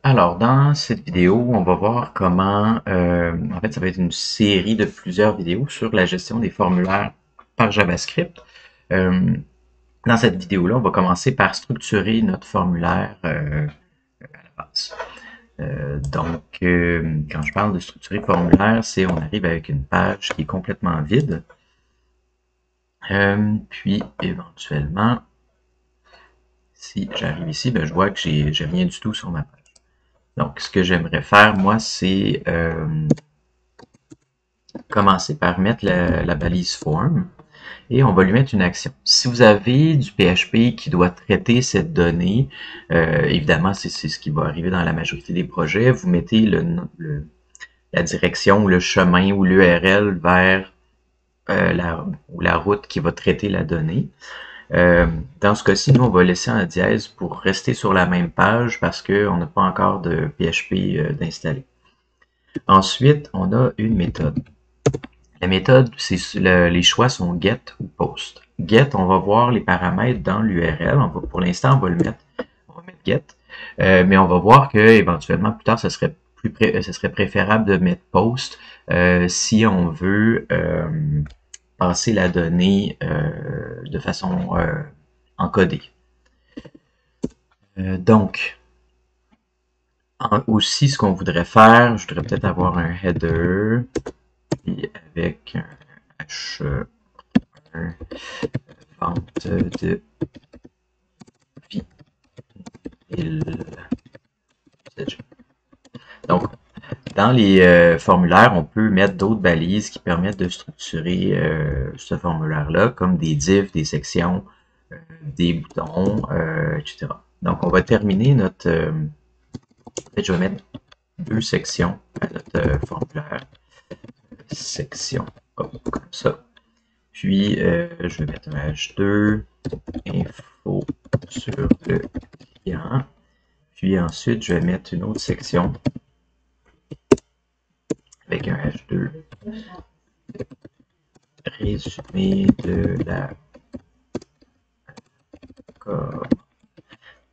Alors, dans cette vidéo, on va voir comment, en fait, ça va être une série de plusieurs vidéos sur la gestion des formulaires par JavaScript. Euh, Dans cette vidéo-là, on va commencer par structurer notre formulaire à la base. Quand je parle de structurer formulaire, c'est on arrive avec une page qui est complètement vide. Puis, éventuellement, si j'arrive ici, ben, je vois que j'ai rien du tout sur ma page. Donc, ce que j'aimerais faire, moi, c'est commencer par mettre la balise form et on va lui mettre une action. Si vous avez du PHP qui doit traiter cette donnée, évidemment, c'est ce qui va arriver dans la majorité des projets, vous mettez la direction ou le chemin ou l'URL vers la route qui va traiter la donnée. Dans ce cas-ci, nous, on va laisser en dièse pour rester sur la même page parce qu'on n'a pas encore de PHP d'installer. Ensuite, on a une méthode. La méthode, les choix sont get ou post. Get, on va voir les paramètres dans l'URL. Pour l'instant, on va mettre get, mais on va voir que éventuellement plus tard, ce serait préférable de mettre post si on veut passer la donnée de façon encodée. Aussi, ce qu'on voudrait faire, je voudrais peut-être avoir un header puis avec un H1 vente de vinyle. Donc, dans les formulaires, on peut mettre d'autres balises qui permettent de structurer ce formulaire-là, comme des divs, des sections, des boutons, etc. Donc, on va terminer notre... en fait, je vais mettre deux sections à notre formulaire. Section, hop, comme ça. Puis, je vais mettre un H2, info sur le client. Puis ensuite, je vais mettre une autre section avec un H2, résumé de la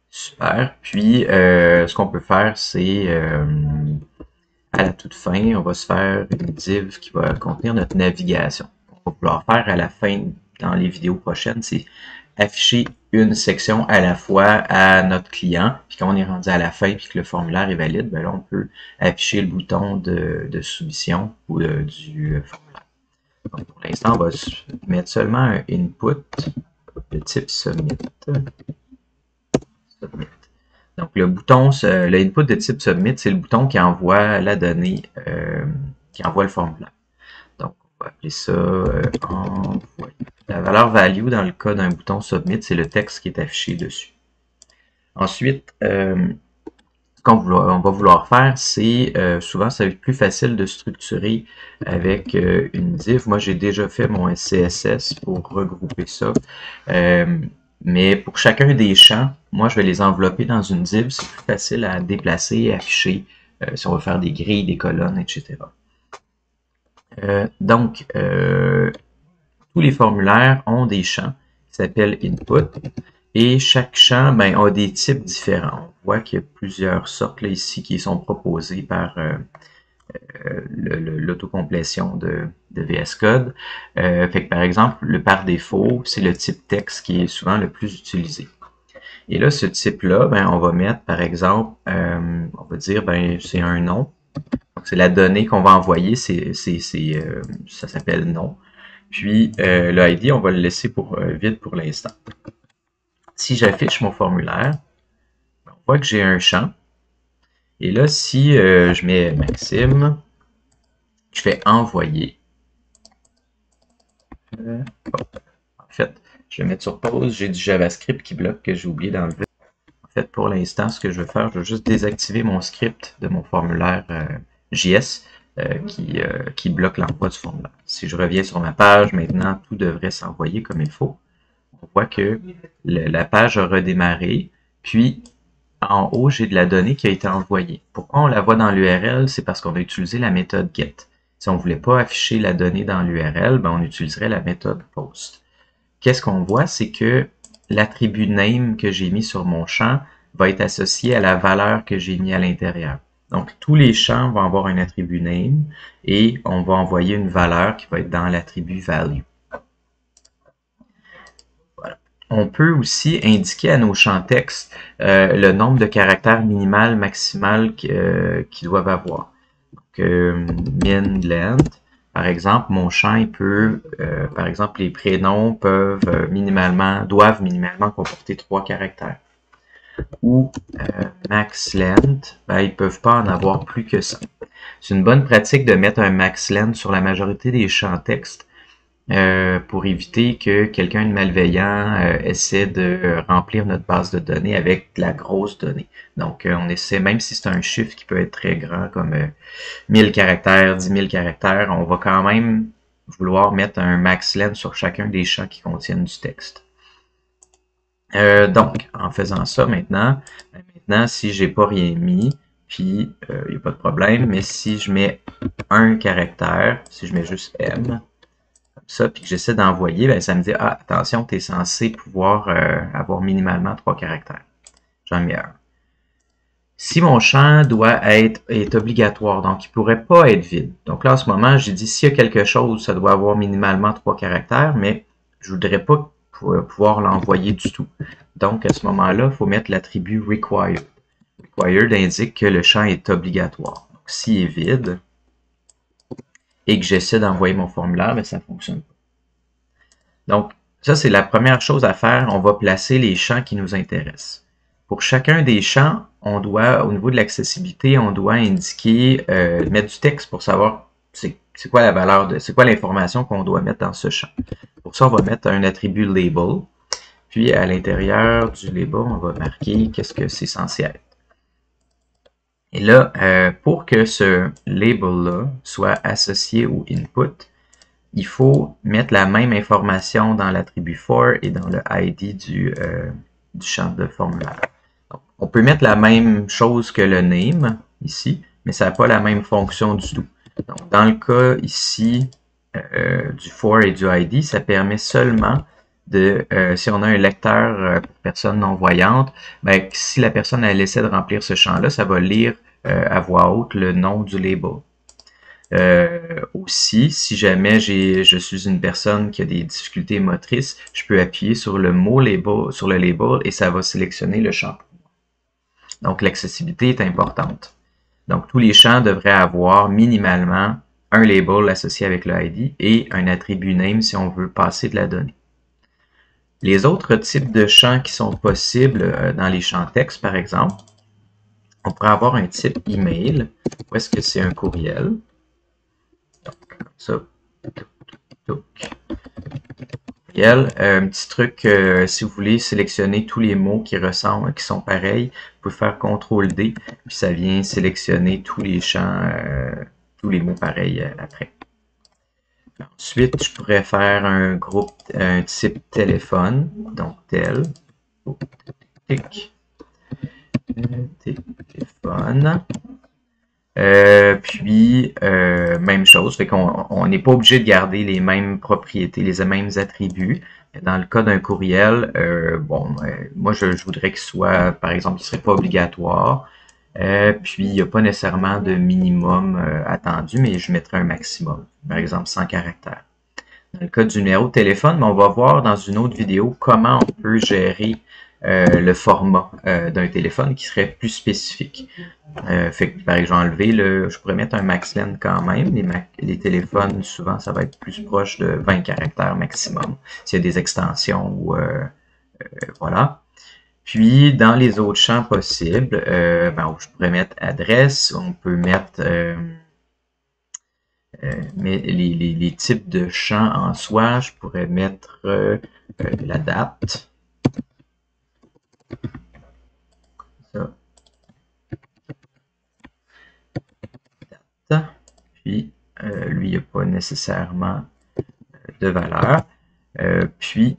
super. Puis, ce qu'on peut faire, c'est à la toute fin, on va se faire une div qui va contenir notre navigation. On va pouvoir faire à la fin, dans les vidéos prochaines, c'est afficher une section à la fois à notre client. Puis quand on est rendu à la fin et que le formulaire est valide, ben là, on peut afficher le bouton de soumission ou du formulaire. Donc, pour l'instant, on va mettre seulement un input de type submit. Donc, le bouton, l'input de type submit, c'est le bouton qui envoie la donnée, qui envoie le formulaire. Donc, on va appeler ça envoyer. La valeur value, dans le cas d'un bouton submit, c'est le texte qui est affiché dessus. Ensuite, ce qu'on va vouloir faire, c'est souvent, ça va être plus facile de structurer avec une div. Moi, j'ai déjà fait mon SCSS pour regrouper ça. Mais pour chacun des champs, moi, je vais les envelopper dans une div. C'est plus facile à déplacer, afficher, si on va faire des grilles, des colonnes, etc. Tous les formulaires ont des champs qui s'appellent input. Et chaque champ a des types différents. On voit qu'il y a plusieurs sortes là, ici qui sont proposées par l'autocomplétion de VS Code. Fait que par exemple, par défaut, c'est le type texte qui est souvent le plus utilisé. Et là, ce type-là, on va mettre, par exemple, on va dire, c'est un nom. C'est la donnée qu'on va envoyer, ça s'appelle nom. Puis le ID, on va le laisser vide pour l'instant. Si j'affiche mon formulaire, on voit que j'ai un champ. Et là, si je mets Maxime, je fais envoyer. En fait, je vais mettre sur pause. J'ai du JavaScript qui bloque que j'ai oublié d'enlever. En fait, pour l'instant, ce que je vais faire, je vais juste désactiver mon script de mon formulaire JS qui bloque l'envoi du formulaire. Si je reviens sur ma page, maintenant, tout devrait s'envoyer comme il faut. On voit que la page a redémarré. Puis, en haut, j'ai de la donnée qui a été envoyée. Pourquoi on la voit dans l'URL? C'est parce qu'on a utilisé la méthode get. Si on ne voulait pas afficher la donnée dans l'URL, on utiliserait la méthode post. Qu'est-ce qu'on voit? C'est que l'attribut name que j'ai mis sur mon champ va être associé à la valeur que j'ai mis à l'intérieur. Donc, tous les champs vont avoir un attribut name et on va envoyer une valeur qui va être dans l'attribut value. Voilà. On peut aussi indiquer à nos champs texte le nombre de caractères minimal, maximal qu'ils doivent avoir. Donc, min length, par exemple, mon champ, il peut, par exemple, les prénoms peuvent doivent minimalement comporter 3 caractères. Ou max length, ben, ils ne peuvent pas en avoir plus que ça. C'est une bonne pratique de mettre un max length sur la majorité des champs texte pour éviter que quelqu'un de malveillant essaie de remplir notre base de données avec de la grosse donnée. Donc, on essaie, même si c'est un chiffre qui peut être très grand, comme 1000 caractères, 10 000 caractères, on va quand même vouloir mettre un max length sur chacun des champs qui contiennent du texte. Donc, en faisant ça maintenant, si j'ai pas rien mis, puis il n'y a pas de problème, mais si je mets un caractère, si je mets juste M, comme ça, puis que j'essaie d'envoyer, ben, ça me dit, ah, attention, tu es censé pouvoir avoir minimalement 3 caractères. J'en mets un. Si mon champ est obligatoire, donc il ne pourrait pas être vide. Donc là, en ce moment, j'ai dit, s'il y a quelque chose, ça doit avoir minimalement 3 caractères, mais je ne voudrais pas pouvoir l'envoyer du tout. Donc, à ce moment-là, il faut mettre l'attribut required. Required indique que le champ est obligatoire. Donc, s'il est vide et que j'essaie d'envoyer mon formulaire, ben, ça ne fonctionne pas. Donc, ça, c'est la première chose à faire. On va placer les champs qui nous intéressent. Pour chacun des champs, on doit, au niveau de l'accessibilité, on doit indiquer, mettre du texte pour savoir c'est quoi la valeur c'est quoi l'information qu'on doit mettre dans ce champ. Pour ça, on va mettre un attribut label. Puis, à l'intérieur du label, on va marquer qu'est-ce que c'est censé être. Et là, pour que ce label-là soit associé au input, il faut mettre la même information dans l'attribut for et dans le ID du champ de formulaire. Donc, on peut mettre la même chose que le name, ici, mais ça n'a pas la même fonction du tout. Donc, dans le cas ici du for et du ID, ça permet seulement de, si on a un lecteur pour personne non-voyante, ben, si la personne elle essaie de remplir ce champ-là, ça va lire à voix haute le nom du label. Aussi, si jamais je suis une personne qui a des difficultés motrices, je peux appuyer sur le mot label, sur le label et ça va sélectionner le champ. Donc, l'accessibilité est importante. Donc, tous les champs devraient avoir minimalement un label associé avec le ID et un attribut name si on veut passer de la donnée. Les autres types de champs qui sont possibles dans les champs texte, par exemple, on pourrait avoir un type email, où est-ce que c'est un courriel. Donc, comme ça. Courriel. Un petit truc, si vous voulez sélectionner tous les mots qui ressemblent, qui sont pareils, vous pouvez faire CTRL-D, puis ça vient sélectionner tous les champs, tous les mots pareils après. Ensuite, je pourrais faire un groupe, un type téléphone, donc tel, téléphone. Puis, même chose, fait qu'on n'est pas obligé de garder les mêmes propriétés, les mêmes attributs. Dans le cas d'un courriel, moi, je voudrais qu'il soit, par exemple, il ne serait pas obligatoire. Puis, il n'y a pas nécessairement de minimum attendu, mais je mettrais un maximum, par exemple 100 caractères. Dans le cas du numéro de téléphone, on va voir dans une autre vidéo comment on peut gérer le format d'un téléphone qui serait plus spécifique. Fait que, par exemple, je pourrais mettre un max length quand même. Les téléphones, souvent, ça va être plus proche de 20 caractères maximum. S'il y a des extensions ou voilà. Puis, dans les autres champs possibles, je pourrais mettre adresse, on peut mettre mais les types de champs en soi, je pourrais mettre la date. Ça. Date. Puis, lui, il n'y a pas nécessairement de valeur. Puis,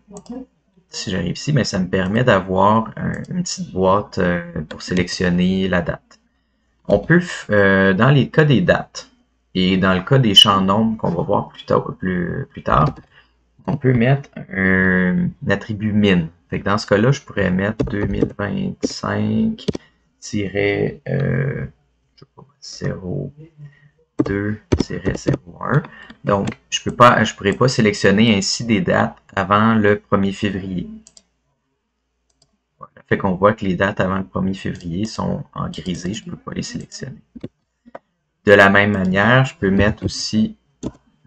si j'arrive ici, mais ça me permet d'avoir une petite boîte pour sélectionner la date. On peut, dans les cas des dates et dans le cas des champs nombres qu'on va voir plus tard, on peut mettre un attribut min. Fait que dans ce cas-là, je pourrais mettre 2025 02-01. Donc, je pourrais pas sélectionner ainsi des dates avant le 1er février. Voilà. Fait qu'on voit que les dates avant le 1er février sont en grisé, je ne peux pas les sélectionner. De la même manière, je peux mettre aussi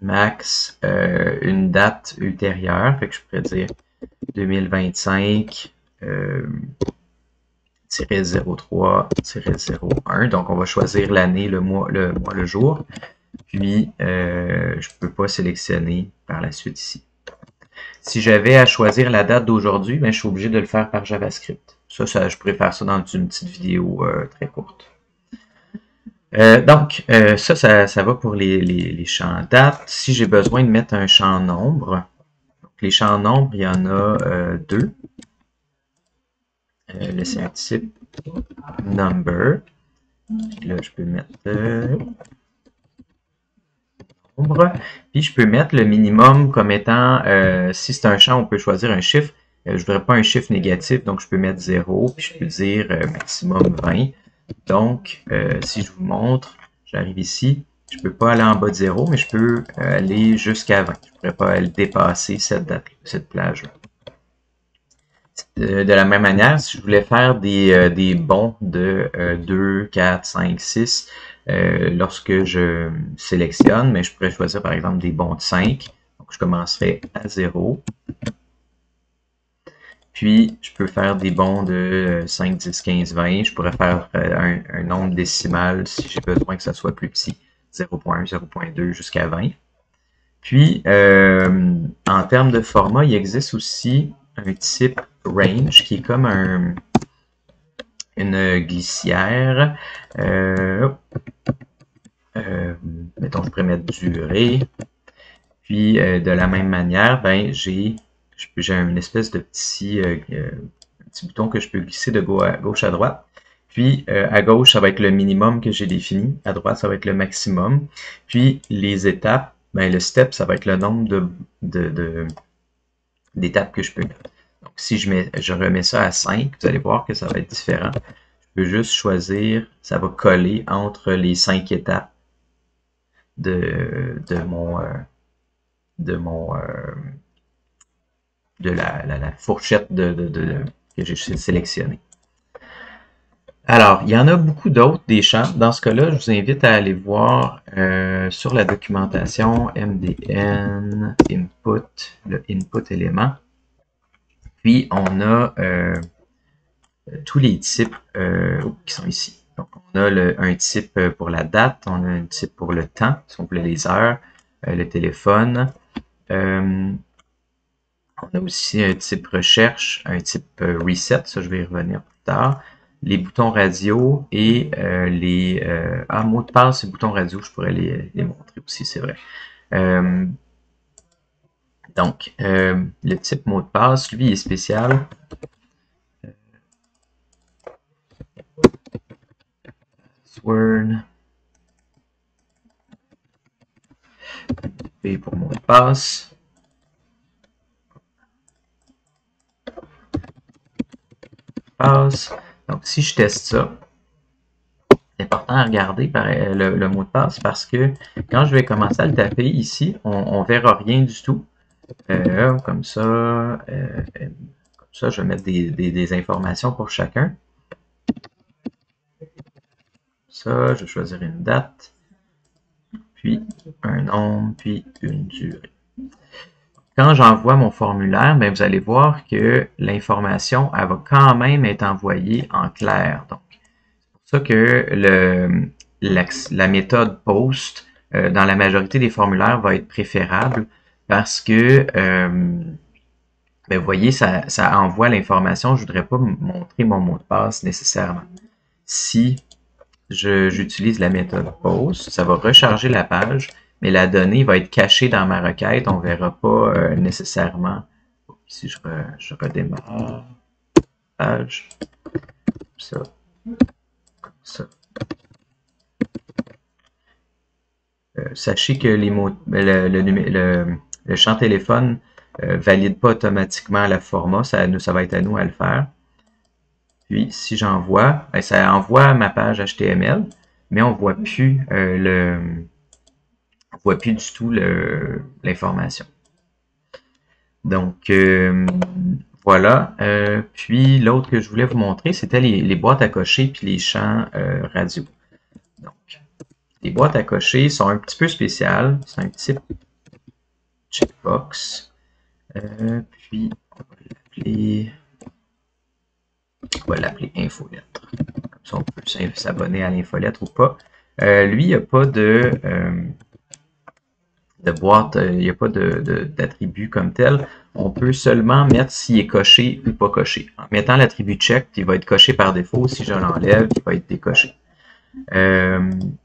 max une date ultérieure. Fait que je pourrais dire 2025 03-01. Donc, on va choisir l'année, le mois, le jour. Puis, je ne peux pas sélectionner par la suite ici. Si j'avais à choisir la date d'aujourd'hui, ben, je suis obligé de le faire par JavaScript. Ça je pourrais faire ça dans une petite vidéo très courte. Donc, ça va pour les champs date. Si j'ai besoin de mettre un champ nombre, donc les champs nombres, il y en a deux. Là, c'est un type number. Là, je peux mettre nombre. Puis, je peux mettre le minimum comme étant, si c'est un champ, on peut choisir un chiffre. Je ne voudrais pas un chiffre négatif, donc je peux mettre 0. Puis, je peux dire maximum 20. Donc, si je vous montre, j'arrive ici. Je ne peux pas aller en bas de 0, mais je peux aller jusqu'à 20. Je ne pourrais pas aller dépasser cette plage-là. De la même manière, si je voulais faire des bons de 2, 4, 5, 6, lorsque je sélectionne, mais je pourrais choisir par exemple des bons de 5. Donc, je commencerai à 0. Puis, je peux faire des bons de 5, 10, 15, 20. Je pourrais faire un nombre décimal si j'ai besoin que ça soit plus petit. 0.1, 0.2 jusqu'à 20. Puis, en termes de format, il existe aussi un type range qui est comme une glissière. Mettons, je pourrais mettre durée. Puis, de la même manière, ben, j'ai une espèce de petit bouton que je peux glisser de gauche à droite. Puis, à gauche, ça va être le minimum que j'ai défini. À droite, ça va être le maximum. Puis, les étapes, ben, le step, ça va être le nombre d'étapes que je peux mettre. Donc, si je remets ça à 5, vous allez voir que ça va être différent. Je peux juste choisir, ça va coller entre les 5 étapes de la fourchette que j'ai sélectionnée. Alors, il y en a beaucoup d'autres des champs. Dans ce cas-là, je vous invite à aller voir sur la documentation MDN input, le input élément. Puis, on a tous les types qui sont ici. Donc, on a un type pour la date, on a un type pour le temps, si on voulait les heures, le téléphone. On a aussi un type recherche, un type reset, ça je vais y revenir plus tard. Les boutons radio et les mots de passe et boutons radio, je pourrais les montrer aussi, c'est vrai. Donc, le type mot de passe, lui, est spécial. Password. P pour mot de passe. Donc, si je teste ça, c'est important à regarder le mot de passe parce que quand je vais commencer à le taper ici, on ne verra rien du tout. Comme ça, je vais mettre des informations pour chacun. Ça, je vais choisir une date, puis un nombre, puis une durée. Quand j'envoie mon formulaire, ben, vous allez voir que l'information, elle va quand même être envoyée en clair. Donc, c'est pour ça que la méthode POST, dans la majorité des formulaires, va être préférable parce que, ben, vous voyez, ça envoie l'information. Je ne voudrais pas montrer mon mot de passe nécessairement. Si j'utilise la méthode POST, ça va recharger la page, mais la donnée va être cachée dans ma requête. On ne verra pas nécessairement. Si je redémarre la page, ça, comme ça. Sachez que les mots, le champ téléphone valide pas automatiquement le format, ça va être à nous à le faire. Puis, si j'envoie, ça envoie ma page HTML, mais on voit plus on voit plus du tout l'information. Donc, voilà. Puis, l'autre que je voulais vous montrer, c'était les boîtes à cocher puis les champs radio. Donc, les boîtes à cocher sont un petit peu spéciales. C'est un type checkbox. Puis, on va l'appeler infolettre. Comme ça, on peut s'abonner à l'infolettre ou pas. Lui, il n'y a pas de boîte, il n'y a pas d'attribut comme tel. On peut seulement mettre s'il est coché ou pas coché. En mettant l'attribut check, il va être coché par défaut. Si je l'enlève, il va être décoché.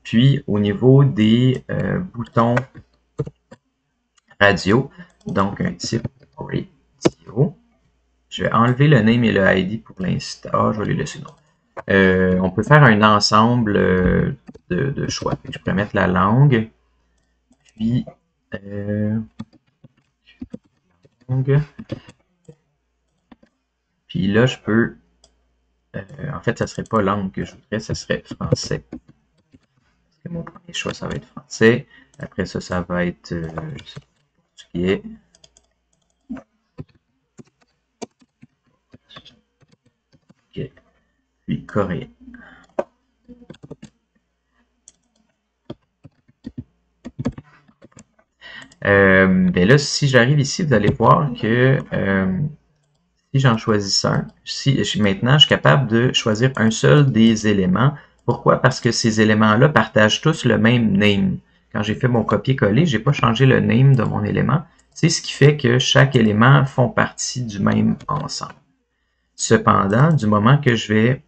Puis, au niveau des boutons radio, donc un type radio, je vais enlever le name et le ID pour l'instant. Ah, je vais les laisser non. On peut faire un ensemble de choix. Je peux mettre la langue, puis langue. Puis là, je peux... en fait, ça serait pas langue que je voudrais, ça serait français. Parce que mon premier choix, ça va être français. Après ça, ça va être portugais. Okay. Puis coréen. Ben là, si j'arrive ici, vous allez voir que si j'en choisis un, maintenant, je suis capable de choisir un seul des éléments. Pourquoi? Parce que ces éléments-là partagent tous le même name. Quand j'ai fait mon copier-coller, j'ai pas changé le name de mon élément. C'est ce qui fait que chaque élément font partie du même ensemble. Cependant, du moment que je vais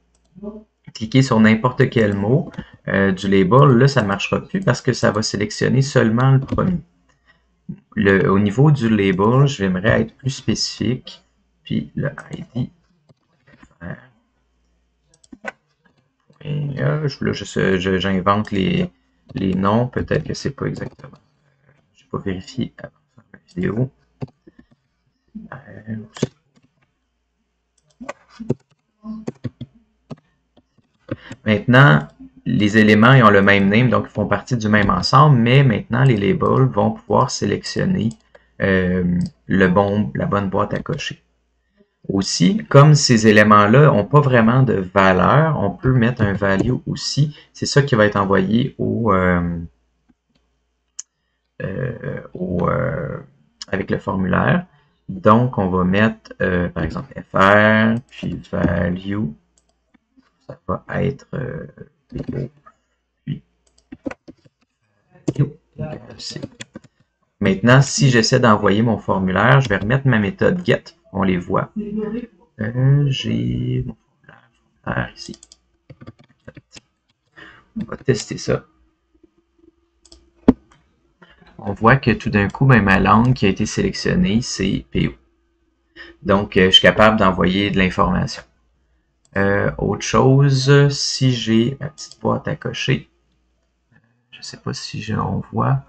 cliquer sur n'importe quel mot du label, là, ça ne marchera plus parce que ça va sélectionner seulement le premier. Au niveau du label, j'aimerais être plus spécifique. Puis le ID. J'invente les noms. Peut-être que c'est pas exactement. Je n'ai pas vérifié avant de faire la vidéo. Maintenant, les éléments ils ont le même name, donc ils font partie du même ensemble, mais maintenant, les labels vont pouvoir sélectionner la bonne boîte à cocher. Aussi, comme ces éléments-là n'ont pas vraiment de valeur, on peut mettre un value aussi. C'est ça qui va être envoyé avec le formulaire. Donc, on va mettre, par exemple, fr, puis value. Ça va être puis value. Maintenant, si j'essaie d'envoyer mon formulaire, je vais remettre ma méthode get. On les voit. J'ai mon formulaire ici. On va tester ça. On voit que tout d'un coup, ma langue qui a été sélectionnée, c'est PO. Donc, je suis capable d'envoyer de l'information. Autre chose, si j'ai ma petite boîte à cocher, je ne sais pas si on voit,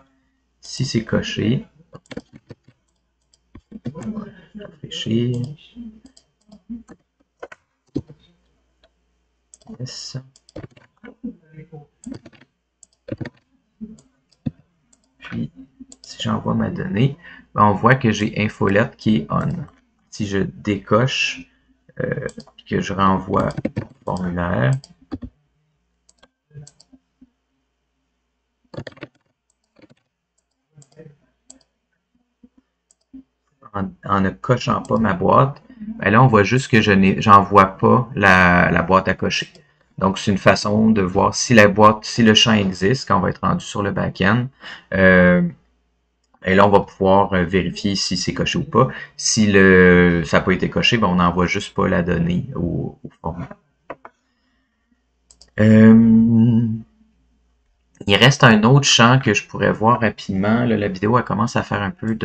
si c'est coché, rafraîchir, yes. Puis, si j'envoie ma donnée, ben on voit que j'ai infolette qui est on. Si je décoche et que je renvoie mon formulaire, en ne cochant pas ma boîte, ben là on voit juste que j'envoie pas la boîte à cocher. Donc, c'est une façon de voir si le champ existe quand on va être rendu sur le back-end. Et là, on va pouvoir vérifier si c'est coché ou pas. Si ça n'a pas été coché, ben on n'envoie juste pas la donnée au formulaire. Il reste un autre champ que je pourrais voir rapidement. Là, la vidéo elle commence à faire un peu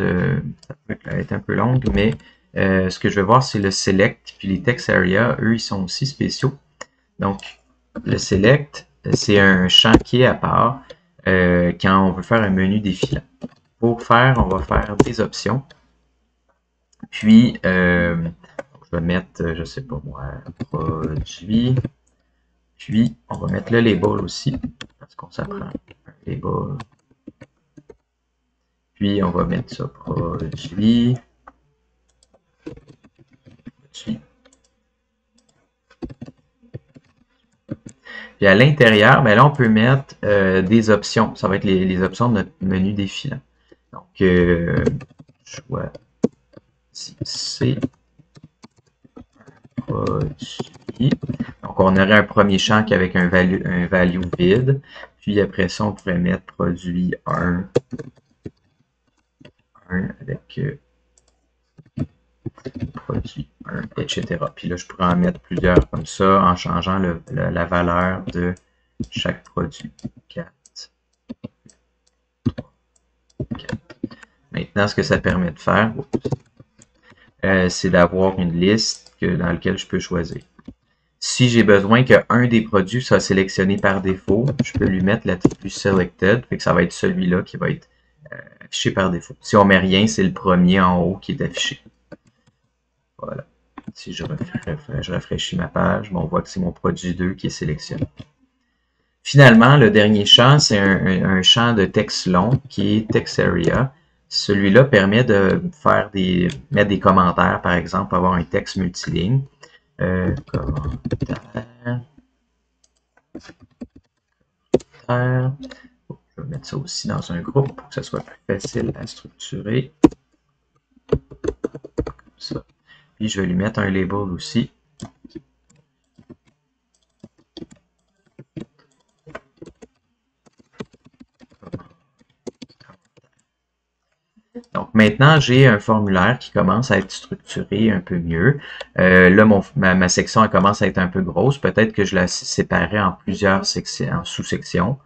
ça peut être un peu longue, mais ce que je vais voir, c'est le select, puis les text area, eux, ils sont aussi spéciaux. Donc, le select, c'est un champ qui est à part quand on veut faire un menu défilant. Pour faire, on va faire des options. Puis, je vais mettre, je sais pas moi, produit. Puis, on va mettre le label aussi, parce qu'on s'apprend un label. Puis, on va mettre ça produit. Puis à l'intérieur, ben là, on peut mettre des options. Ça va être les options de notre menu défilant. Donc, choisissez produit. Donc, on aurait un premier champ qui avec un value vide. Puis après ça, on pourrait mettre produit 1 avec produit 1, etc. Puis là, je pourrais en mettre plusieurs comme ça en changeant la valeur de chaque produit. 4, 3, 4. Maintenant, ce que ça permet de faire, c'est d'avoir une liste dans laquelle je peux choisir. Si j'ai besoin qu'un des produits soit sélectionné par défaut, je peux lui mettre l'attribut selected, fait que ça va être celui-là qui va être affiché par défaut. Si on met rien, c'est le premier en haut qui est affiché. Voilà. Si je rafraîchis ma page, on voit que c'est mon produit 2 qui est sélectionné. Finalement, le dernier champ, c'est un champ de texte long qui est text area. Celui-là permet de mettre des commentaires, par exemple, avoir un texte multiligne. Commentaire. Je vais mettre ça aussi dans un groupe pour que ce soit plus facile à structurer. Comme ça. Puis je vais lui mettre un label aussi. Donc maintenant, j'ai un formulaire qui commence à être structuré un peu mieux. Là, ma section elle commence à être un peu grosse. Peut-être que je la séparerai en plusieurs sections, en sous-sections,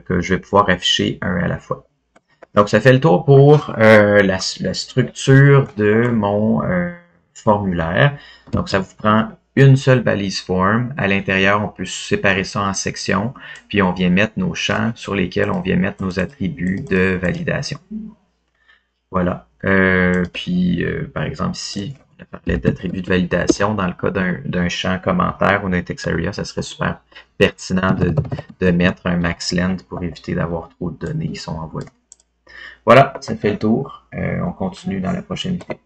que je vais pouvoir afficher un à la fois. Donc, ça fait le tour pour la structure de mon formulaire. Donc, ça vous prend une seule balise form. À l'intérieur, on peut séparer ça en sections, puis on vient mettre nos champs sur lesquels on vient mettre nos attributs de validation. Voilà. Par exemple, ici, on a parlé d'attributs de validation. Dans le cas d'un champ commentaire ou d'un text area, ça serait super pertinent de mettre un max length pour éviter d'avoir trop de données qui sont envoyées. Voilà, ça fait le tour. On continue dans la prochaine vidéo.